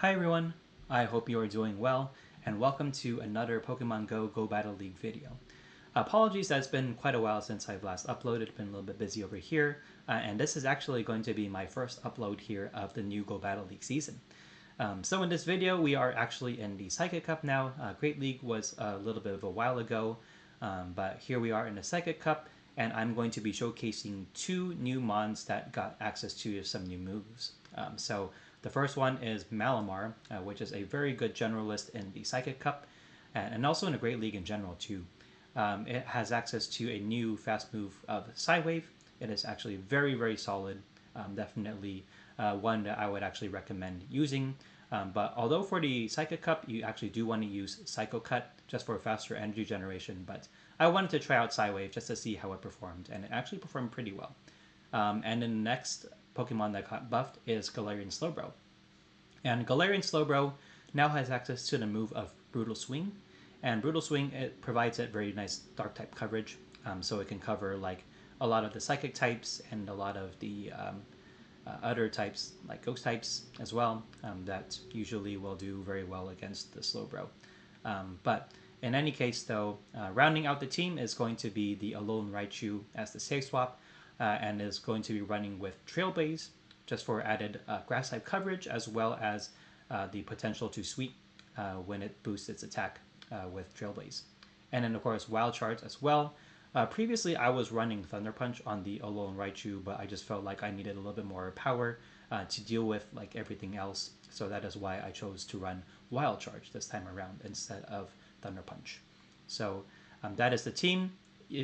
Hi everyone, I hope you are doing well, and welcome to another Pokemon Go Battle League video. Apologies that it's been quite a while since I've last uploaded, been a little bit busy over here, and this is actually going to be my first upload here of the new Go Battle League season. So in this video, we are actually in the Psychic Cup now. Great League was a little bit of a while ago, but here we are in the Psychic Cup, and I'm going to be showcasing two new mons that got access to some new moves. So the first one is Malamar, which is a very good generalist in the Psychic Cup, and also in the Great League in general too. It has access to a new fast move of Psywave. It is actually very solid, definitely one that I would actually recommend using. But although for the Psychic Cup, you actually do want to use Psycho Cut just for faster energy generation, but I wanted to try out Psywave just to see how it performed, and it actually performed pretty well. And then the next Pokemon that got buffed is Galarian Slowbro. And Galarian Slowbro now has access to the move of Brutal Swing, and Brutal Swing, it provides it very nice dark type coverage, so it can cover like a lot of the psychic types and a lot of the other types like ghost types as well, that usually will do very well against the Slowbro. But in any case though, rounding out the team is going to be the Alolan Raichu as the safe swap, and is going to be running with Trailblaze just for added grass type coverage, as well as the potential to sweep when it boosts its attack with Trailblaze. And then of course Wild Charge as well. Previously I was running Thunder Punch on the Alolan Raichu, but I just felt like I needed a little bit more power to deal with like everything else, so that is why I chose to run Wild Charge this time around instead of Thunder Punch. So that is the team.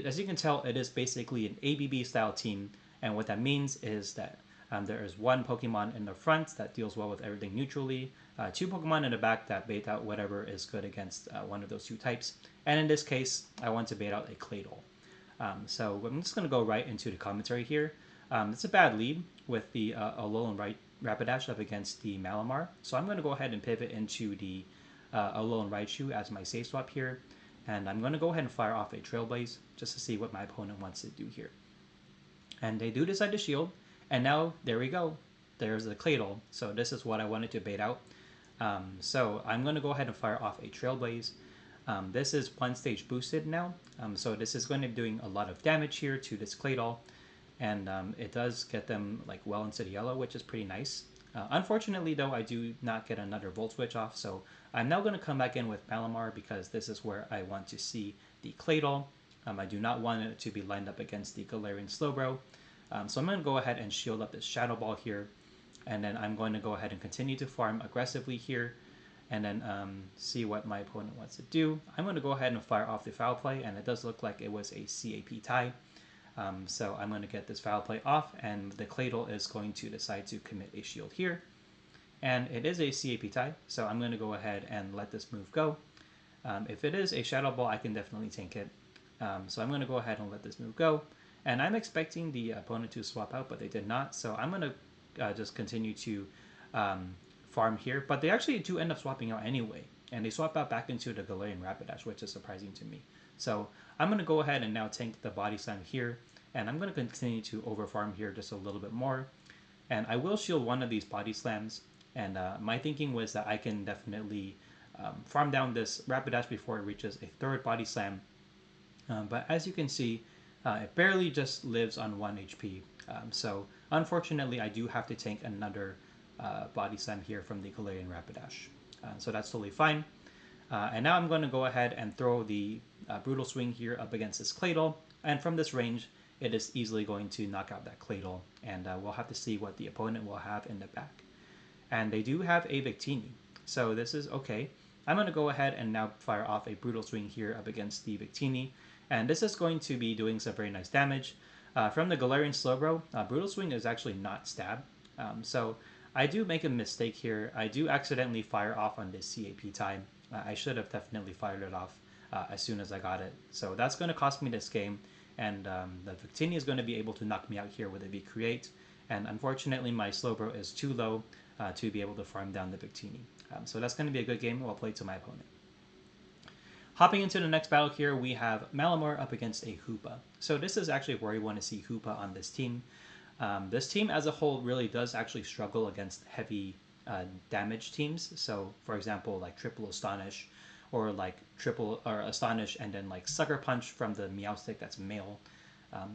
As you can tell, it is basically an ABB style team, and what that means is that there is one Pokemon in the front that deals well with everything neutrally, two Pokemon in the back that bait out whatever is good against one of those two types, and in this case, I want to bait out a Claydol. So I'm just going to go right into the commentary here. It's a bad lead with the Alolan Rapidash up against the Malamar, so I'm going to go ahead and pivot into the Alolan Raichu as my safe swap here, and I'm going to go ahead and fire off a Trailblaze just to see what my opponent wants to do here. And they do decide to shield, and now there we go. There's the Claydol, so this is what I wanted to bait out. So I'm going to go ahead and fire off a Trailblaze. This is one stage boosted now, so this is going to be doing a lot of damage here to this Claydol, and it does get them like well into the yellow, which is pretty nice. Unfortunately though, I do not get another Volt Switch off, so I'm now going to come back in with Malamar because this is where I want to see the Claydol. I do not want it to be lined up against the Galarian Slowbro, so I'm going to go ahead and shield up this Shadow Ball here, and then I'm going to go ahead and continue to farm aggressively here, and then see what my opponent wants to do. I'm going to go ahead and fire off the Foul Play, and it does look like it was a CAP tie. So I'm going to get this Foul Play off, and the Claydol is going to decide to commit a shield here. And it is a CAP tie, so I'm going to go ahead and let this move go. If it is a Shadow Ball, I can definitely tank it. So I'm going to go ahead and let this move go. And I'm expecting the opponent to swap out, but they did not, so I'm going to just continue to farm here, but they actually do end up swapping out anyway, and they swap out back into the Galarian Rapidash, which is surprising to me. So I'm going to go ahead and now tank the Body Slam here, and I'm going to continue to overfarm here just a little bit more, and I will shield one of these Body Slams, and my thinking was that I can definitely farm down this Rapidash before it reaches a third Body Slam, but as you can see, it barely just lives on 1 HP, so unfortunately I do have to tank another Body Slam here from the Galarian Rapidash. So that's totally fine. And now I'm going to go ahead and throw the Brutal Swing here up against this Claydol, and from this range it is easily going to knock out that Claydol, and we'll have to see what the opponent will have in the back. And they do have a Victini, so this is okay. I'm going to go ahead and now fire off a Brutal Swing here up against the Victini, and this is going to be doing some very nice damage. From the Galarian Slowbro, Brutal Swing is actually not stab, so I do make a mistake here. I do accidentally fire off on this CAP tie. I should have definitely fired it off as soon as I got it. So that's going to cost me this game, and the Victini is going to be able to knock me out here with a V-Create, and unfortunately my Slowbro is too low to be able to farm down the Victini. So that's going to be a good game. Well played to my opponent. Hopping into the next battle here, we have Malamar up against a Hoopa. So this is actually where you want to see Hoopa on this team. This team as a whole really does actually struggle against heavy damage teams. So, for example, like triple Astonish, or like triple or Astonish and then like Sucker Punch from the Meowstic that's male.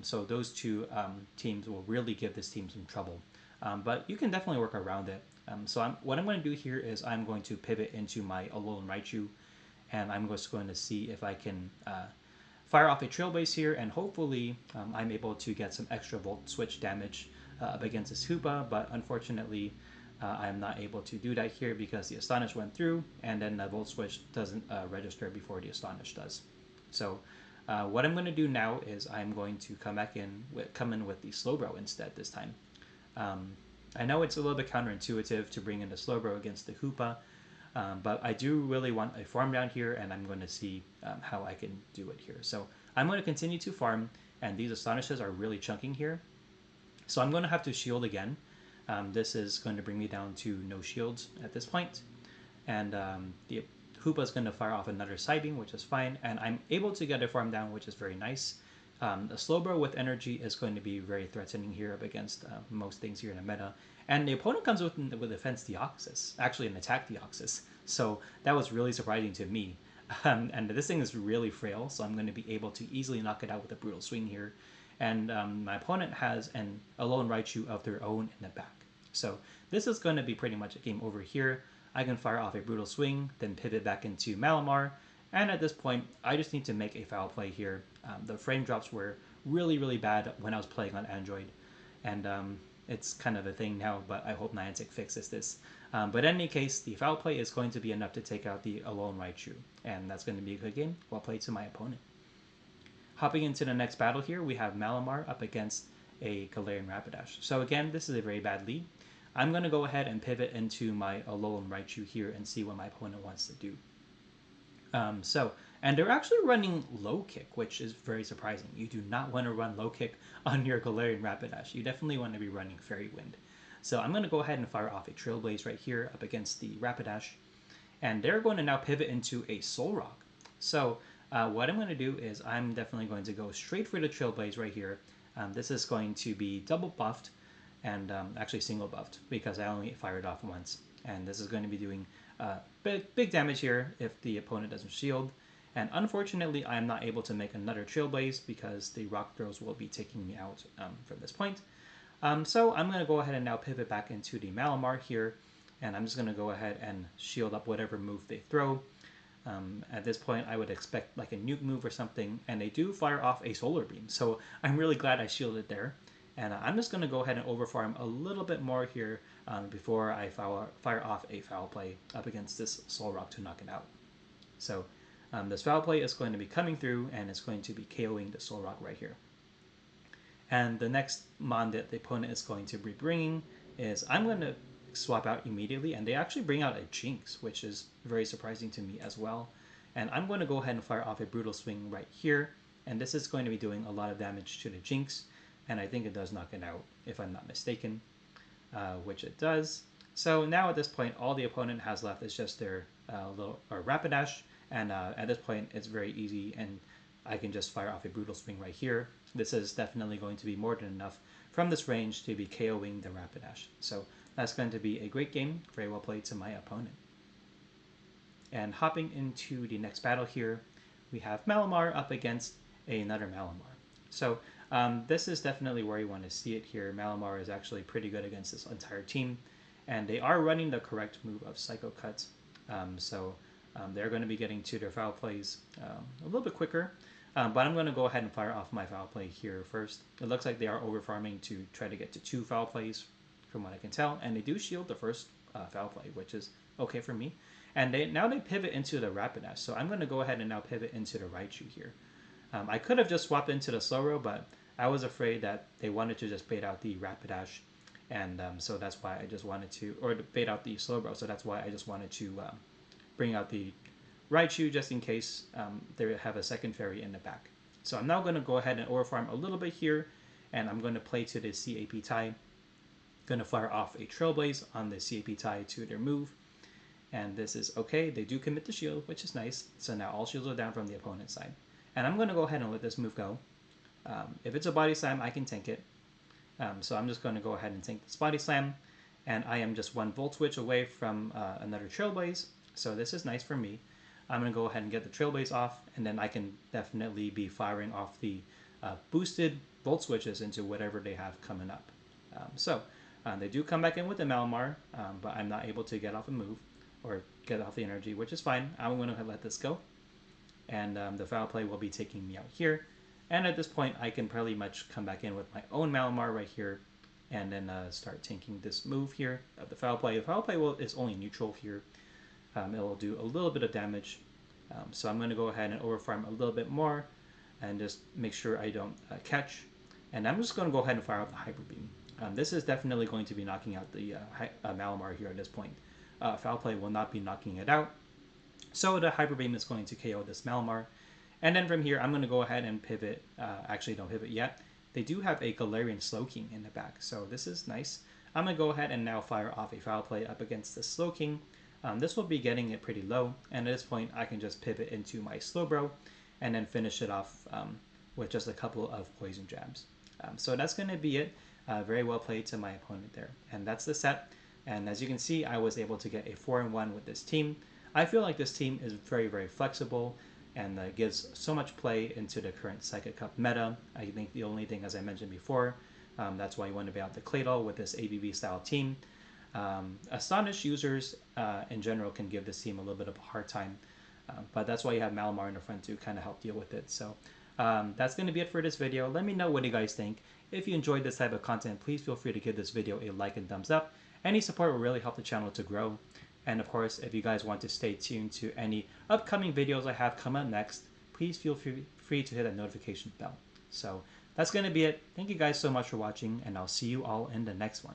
So those two teams will really give this team some trouble. But you can definitely work around it. What I'm going to do here is I'm going to pivot into my Alolan Raichu, and I'm just going to see if I can fire off a Trailblaze here, and hopefully I'm able to get some extra Volt Switch damage up against this Hoopa, but unfortunately I'm not able to do that here because the Astonish went through, and then the Volt Switch doesn't register before the Astonish does. So what I'm going to do now is I'm going to come in with the Slowbro instead this time. I know it's a little bit counterintuitive to bring in the Slowbro against the Hoopa, but I do really want a farm down here, and I'm going to see how I can do it here. So I'm going to continue to farm, and these Astonishes are really chunking here. So I'm going to have to shield again. This is going to bring me down to no shields at this point. And the Hoopa is going to fire off another Psybeam, which is fine. And I'm able to get a farm down, which is very nice. The Slowbro with energy is going to be very threatening here up against most things here in the meta. And the opponent comes with Defense Deoxys, actually an Attack Deoxys. So that was really surprising to me. And this thing is really frail, so I'm going to be able to easily knock it out with a Brutal Swing here. And my opponent has an Alolan Raichu of their own in the back. So this is going to be pretty much a game over here. I can fire off a Brutal Swing, then pivot back into Malamar. And at this point, I just need to make a foul play here. The frame drops were really, really bad when I was playing on Android. And it's kind of a thing now, but I hope Niantic fixes this. But in any case, the foul play is going to be enough to take out the Alolan Raichu. And that's going to be a good game. Well played to my opponent. Hopping into the next battle here, we have Malamar up against a Galarian Rapidash. So again, this is a very bad lead. I'm going to go ahead and pivot into my Alolan Raichu here and see what my opponent wants to do. And they're actually running Low Kick, which is very surprising. You do not want to run Low Kick on your Galarian Rapidash. You definitely want to be running Fairy Wind. So I'm going to go ahead and fire off a Trailblaze right here up against the Rapidash. And they're going to now pivot into a Solrock. So what I'm going to do is I'm definitely going to go straight for the Trailblaze right here. This is going to be double buffed and actually single buffed because I only fired off once. And this is going to be doing big damage here if the opponent doesn't shield. And unfortunately, I am not able to make another Trailblaze because the Rock Throws will be taking me out from this point. So I'm going to go ahead and now pivot back into the Malamar here. And I'm just going to go ahead and shield up whatever move they throw. At this point, I would expect like a nuke move or something. And they do fire off a Solar Beam. So I'm really glad I shielded there. And I'm just going to go ahead and overfarm a little bit more here before I fire off a foul play up against this Solrock to knock it out. So this foul play is going to be coming through, and it's going to be KOing the Solrock right here. And the next mon that the opponent is going to be bringing is I'm going to swap out immediately, and they actually bring out a Jinx, which is very surprising to me as well. And I'm going to go ahead and fire off a Brutal Swing right here, and this is going to be doing a lot of damage to the Jinx. And I think it does knock it out, if I'm not mistaken, which it does. So now at this point, all the opponent has left is just their Rapidash, and at this point, it's very easy, and I can just fire off a Brutal Swing right here. This is definitely going to be more than enough from this range to be KOing the Rapidash. So that's going to be a great game, very well played to my opponent. And hopping into the next battle here, we have Malamar up against another Malamar. So this is definitely where you want to see it here. Malamar is actually pretty good against this entire team, and they are running the correct move of Psycho Cut. They're going to be getting to their foul plays a little bit quicker, but I'm going to go ahead and fire off my foul play here first. It looks like they are overfarming to try to get to 2 foul plays from what I can tell, and they do shield the first foul play, which is okay for me. And now they pivot into the Rapidash, so I'm going to go ahead and now pivot into the Raichu here. I could have just swapped into the Slowbro, but I was afraid that they wanted to just bait out the Rapidash, and so that's why I just wanted to, or bait out the Slowbro, so that's why I just wanted to bring out the Raichu just in case they have a second fairy in the back. So I'm now going to go ahead and overfarm a little bit here, and I'm going to play to the CAP tie. Going to fire off a Trailblaze on the CAP tie to their move, and this is okay. They do commit the shield, which is nice, so now all shields are down from the opponent's side. And I'm going to go ahead and let this move go. If it's a Body Slam, I can tank it. So I'm just going to go ahead and tank this Body Slam. and I am just 1 volt switch away from another Trailblaze, so this is nice for me. I'm going to go ahead and get the Trailblaze off, and then I can definitely be firing off the boosted volt switches into whatever they have coming up. They do come back in with the Malamar, but I'm not able to get off a move or get off the energy, which is fine. I'm going to let this go, and the foul play will be taking me out here. And at this point, I can pretty much come back in with my own Malamar right here, and then start tanking this move here of the foul play. The foul play is only neutral here. It will do a little bit of damage, so I'm going to go ahead and overfarm a little bit more, and just make sure I don't catch. And I'm just going to go ahead and fire out the Hyper Beam. This is definitely going to be knocking out the Malamar here at this point. Foul play will not be knocking it out, so the Hyper Beam is going to KO this Malamar. And then from here, I'm going to go ahead and pivot. Actually, don't pivot yet. They do have a Galarian Slowking in the back, so this is nice. I'm going to go ahead and now fire off a foul play up against the Slowking. This will be getting it pretty low, and at this point, I can just pivot into my Slowbro and then finish it off with just a couple of poison jabs. So that's going to be it. Very well played to my opponent there. And that's the set. And as you can see, I was able to get a 4-1 with this team. I feel like this team is very, very flexible and gives so much play into the current Psychic Cup meta. I think the only thing, as I mentioned before, that's why you want to be out the Claydol with this ABB style team. Astonished users in general can give this team a little bit of a hard time, but that's why you have Malamar in the front to kind of help deal with it. So that's going to be it for this video. Let me know what you guys think. If you enjoyed this type of content, please feel free to give this video a like and thumbs up. Any support will really help the channel to grow. And of course, if you guys want to stay tuned to any upcoming videos I have come up next, please feel free to hit that notification bell. So that's going to be it. Thank you guys so much for watching, and I'll see you all in the next one.